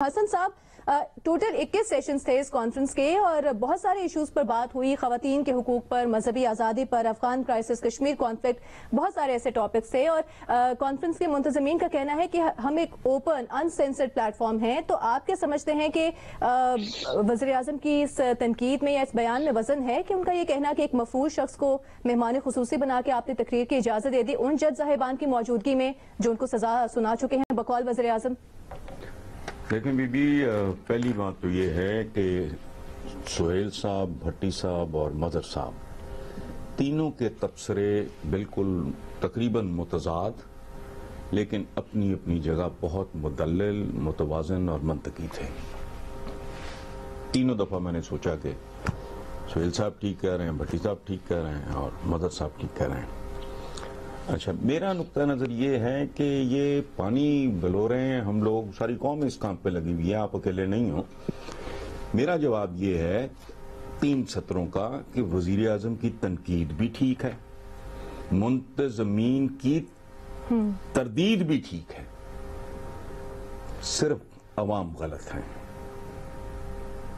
حسن صاحب total 21 sessions تھے اس conference کے اور بہت سارے ایشوز پر بات ہوئی، خواتین کے حقوق پر، مذہبی آزادی پر، افغان کرائسس، کشمیر کانفلکٹ، بہت سارے ایسے ٹاپکس تھے اور کانفرنس کے منتظمین کا کہنا ہے کہ ہم ایک اوپن انسینسرڈ پلیٹ فارم ہیں. تو آپ کیا سمجھتے ہیں کہ وزیر اعظم کی اس تنقید میں یا اس بیان میں وزن ہے کہ ان کا یہ کہنا کہ ایک مفعول شخص کو مہمان خصوصی بنا کے آپ نے تقریر کی اجازت دے دی ان جج صاحبان کی موجودگی میں جو ان کو سزا سنا چکے ہیں بقول وزیر اعظم؟ دیکھیں بی بی، پہلی بات تو یہ ہے کہ سہیل صاحب، بھٹی صاحب اور مظہر صاحب تینوں کے تبصرے بالکل تقریباً متضاد لیکن اپنی اپنی جگہ بہت مدلل، متوازن اور منطقی تھے. تینوں دفعہ میں نے سوچا کہ سہیل صاحب ٹھیک کہہ رہے ہیں، بھٹی صاحب ٹھیک کہہ رہے ہیں اور مظہر صاحب ٹھیک کہہ رہے ہیں. اچھا، میرا نقطہ نظر یہ ہے کہ یہ پانی بلو رہے ہیں ہم لوگ، ساری قوم اس کام پہ لگی ہوئی ہے، آپ اکیلے نہیں ہو. میرا جواب یہ ہے 3 سطروں کا کہ وزیر اعظم کی تنقید بھی ٹھیک ہے، منتظمین کی تردید بھی ٹھیک ہے، صرف عوام غلط ہیں،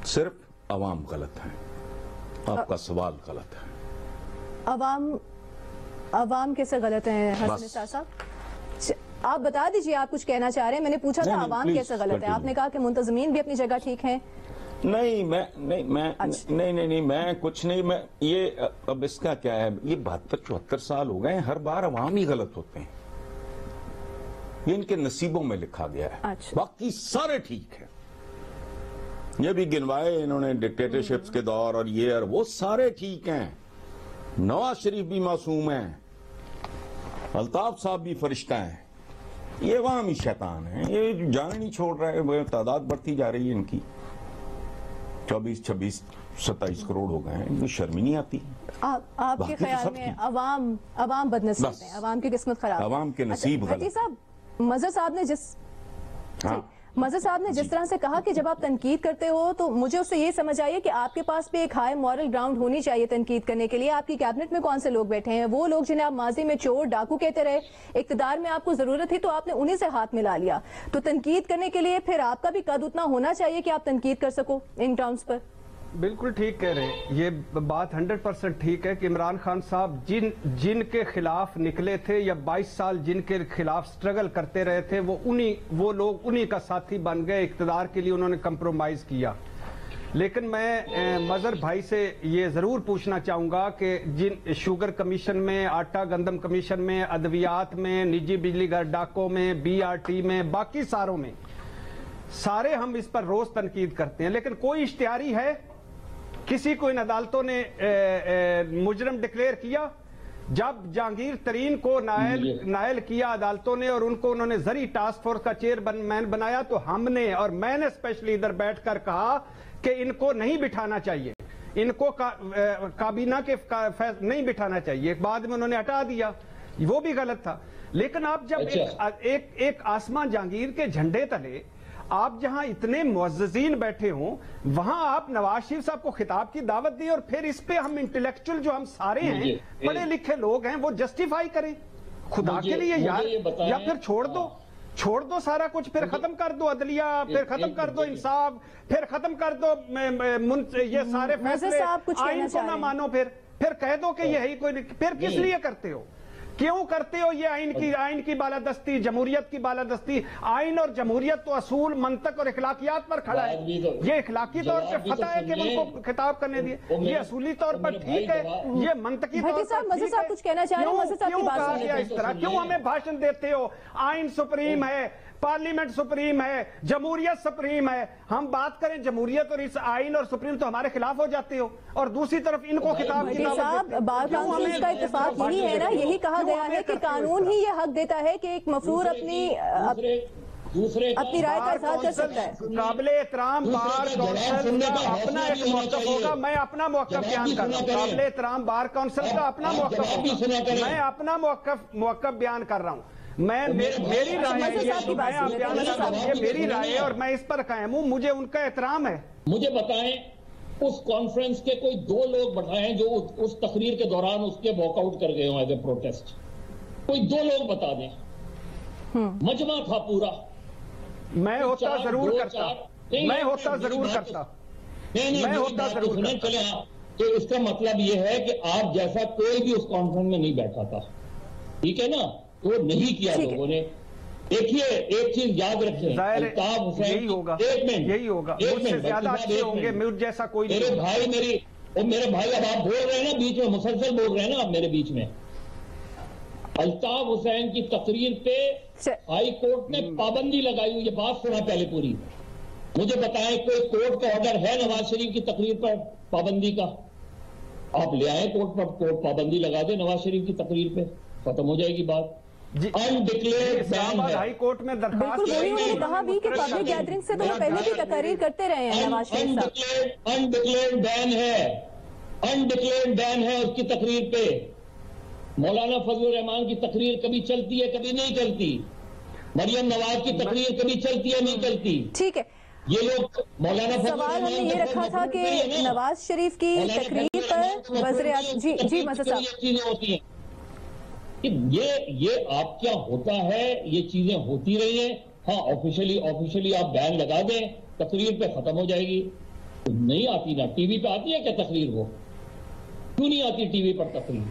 صرف عوام غلط ہیں. آپ کا سوال غلط ہے. عوام کیسے غلط ہیں حسن نثار صاحب؟ آپ بتا دیجئے، آپ کچھ کہنا چاہ رہے ہیں. میں نے پوچھا تھا عوام کیسے غلط ہے، آپ نے کہا کہ منتظمین بھی اپنی جگہ ٹھیک ہیں. نہیں میں کچھ نہیں، میں یہ اب اس کا کیا ہے، یہ 72-74 سال ہو گئے ہیں، ہر بار عوام ہی غلط ہوتے ہیں، یہ ان کے نصیبوں میں لکھا گیا ہے. باقی سارے ٹھیک ہیں. یہ بھی گنوائے انہوں نے ڈکٹیٹرشپس کے دور اور یہ اور وہ سارے ٹھیک ہیں. نواز شریف بھی معصوم ہیں، الطاف صاحب بھی فرشتہ ہیں، یہ عوامی شیطان ہیں، یہ جانے نہیں چھوڑ رہے. تعداد بڑھتی جا رہی ہے ان کی، 24, 26, 27 کروڑ ہو گئے ہیں. شرم ہی نہیں آتی. آپ کے خیال میں عوام بدنصیب ہیں، عوام کی قسمت خراب ہے، عوام کے نصیب غلط. بھٹی صاحب، مظہر صاحب نے جس طرح سے کہا کہ جب آپ تنقید کرتے ہو تو مجھے اس سے یہ سمجھ آئی ہے کہ آپ کے پاس بھی ایک ہائی مورل گراؤنڈ ہونی چاہیے تنقید کرنے کے لیے. آپ کی کیبنٹ میں کون سے لوگ بیٹھے ہیں؟ وہ لوگ جنہیں آپ ماضی میں چور ڈاکو کہتے رہے، اقتدار میں آپ کو ضرورت تھی تو آپ نے انہی سے ہاتھ ملا لیا. تو تنقید کرنے کے لیے پھر آپ کا بھی قد اتنا ہونا چاہیے کہ آپ تنقید کر سکو ان ٹرمز پر. بالکل ٹھیک کہہ رہے ہیں، یہ بات 100% ٹھیک ہے کہ عمران خان صاحب جن کے خلاف نکلے تھے یا 22 سال جن کے خلاف سٹرگل کرتے رہے تھے وہ لوگ انہی کا ساتھی بن گئے، اقتدار کے لیے انہوں نے کمپرومائز کیا. لیکن میں مظہر بھائی سے یہ ضرور پوچھنا چاہوں گا کہ جن شوگر کمیشن میں، آٹا گندم کمیشن میں، ادویات میں، نجی بجلی گھر ڈاکوں میں، BRT میں، باقی ساروں میں، سارے ہم اس پر روز تنقید کرتے ہیں، لیکن کوئی اشتہاری ہے؟ کسی کو ان عدالتوں نے مجرم ڈکلیئر کیا؟ جب جہانگیر ترین کو نائل کیا عدالتوں نے اور ان کو انہوں نے زرعی ٹاسک فورس کا چیئرمین بنایا تو ہم نے اور میں نے اسپیشلی ادھر بیٹھ کر کہا کہ ان کو نہیں بٹھانا چاہیے، ان کو کابینہ کے نہیں بٹھانا چاہیے. بعد میں انہوں نے ہٹا دیا، وہ بھی غلط تھا. لیکن آپ جب ایک آسمان جہانگیر کے جھنڈے تلے آپ جہاں اتنے معززین بیٹھے ہوں وہاں آپ نواز شریف صاحب کو خطاب کی دعوت دیں اور پھر اس پہ ہم انٹلیکچول جو ہم سارے ہیں، پڑھے لکھے لوگ ہیں، وہ جسٹیفائی کریں خدا کے لیے یار. یا پھر چھوڑ دو سارا کچھ، پھر ختم کر دو عدلیہ، پھر ختم کر دو انصاف، پھر ختم کر دو یہ سارے فیصلے، آئین کو نہ مانو، پھر کہہ دو کہ یہی کوئی، پھر کس لیے کرتے ہو؟ کیوں کرتے ہو یہ آئین کی بالادستی، جمہوریت کی بالادستی؟ آئین اور جمہوریت تو اصول، منطق اور اخلاقیات پر کھڑا ہے. یہ اخلاقی طور پر فتح ہے کہ ان کو خطاب کرنے دیے، یہ اصولی طور پر ٹھیک ہے، یہ منطقی طور پر ٹھیک ہے. کچھ کہنا چاہ رہے ہیں؟ کیوں کہا گیا اس طرح؟ کیوں ہمیں بھاشن دیتے ہو؟ آئین سپریم ہے، پارلیمنٹ سپریم ہے، جمہوریت سپریم ہے. ہم بات کریں جمہوریت اور اس آئین اور سپریم تو ہمارے خلاف ہو جاتے ہو، اور دوسری طرف ان کو خطاب کی صاحب بار کانفرنس کا اتفاق یہی ہے نا، یہی کہا گیا ہے کہ قانون ہی یہ حق دیتا ہے کہ ایک مفرور اپنی رائے کا اظہار کر سکتا ہے. قابل احترام بار کونسل کا اپنا ایک موقف ہوگا، میں اپنا موقف بیان کر رہا ہوں. قابل احترام بار کونسل کا اپنا موقف ہوگا، میں اپنا موقف بیان کر رہا ہوں. میری رائے ہے، یہ میری رائے ہے اور میں اس پر قائم ہوں. مجھے ان کا احترام ہے. مجھے بتائیں اس کانفرنس کے کوئی 2 لوگ بتائیں جو اس تقریر کے دوران اس کے واک آؤٹ کر گئے ہوں ایز اے پروٹیسٹ. کوئی 2 لوگ بتا دیں. مجمع تھا پورا، میں ہوتا ضرور کرتا، میں ہوتا ضرور کرتا، میں ہوتا ضرور کرتا۔ چلے ہاں، تو اس کا مطلب یہ ہے کہ آپ جیسا کوئی بھی اس کانفرنس میں نہیں بیٹھا تھا، ٹھیک ہے نا؟ تو نہیں کیا لوگوں نے۔ دیکھیے ایک چیز یاد رکھیں، الطاف حسین یہی ہوگا، ایک منٹ یہی ہوگا، مجھ سے زیادہ اچھے ہوں گے، مجھ جیسا کوئی نہیں۔ میرے بھائی میرے بھائی اب آپ بول رہے ہیں نا بیچ میں، مسلسل بول رہے ہیں نا آپ میرے بیچ میں۔ الطاف حسین کی تقریر پہ ہائی کورٹ نے پابندی لگائی ہوئی، یہ بات سنا پہلے پوری۔ مجھے بتائیں کوئی کورٹ کا آرڈر ہے نواز شریف کی تقریر پر پابندی کا؟ آپ لے آئیں کورٹ پر، کورٹ پابندی لگا دے نواز شریف کی تقریر پہ، ختم ہو جائے گی بات۔ انڈکلیئرڈ بین ہے، ہائی کورٹ میں درخواست بالکل وہی کہا بھی کہ پبلک گیدرنگ سے تو وہ پہلے بھی تقریر کرتے رہے ہیں نواز شریف صاحب۔ انڈکلیئرڈ بین ہے، انڈکلیئرڈ بین ہے اس کی تقریر پہ۔ مولانا فضل الرحمان کی تقریر کبھی چلتی ہے کبھی نہیں چلتی، مریم نواز کی تقریر کبھی چلتی ہے نہیں چلتی۔ ٹھیک ہے، یہ لوگ مولانا فضل سوال ہم نے یہ رکھا تھا کہ نواز شریف کی تقریر پر وزیر جی مسعود صاحب، یہ چیزیں ہوتی ہیں کہ یہ آپ کیا ہوتا ہے، یہ چیزیں ہوتی رہی ہیں۔ ہاں آفیشلی آپ بین لگا دیں، تقریر پہ ختم ہو جائے گی۔ نہیں آتی نا ٹی وی پہ آتی ہے کیا تقریر؟ وہ کیوں نہیں آتی ٹی وی پر تقریر؟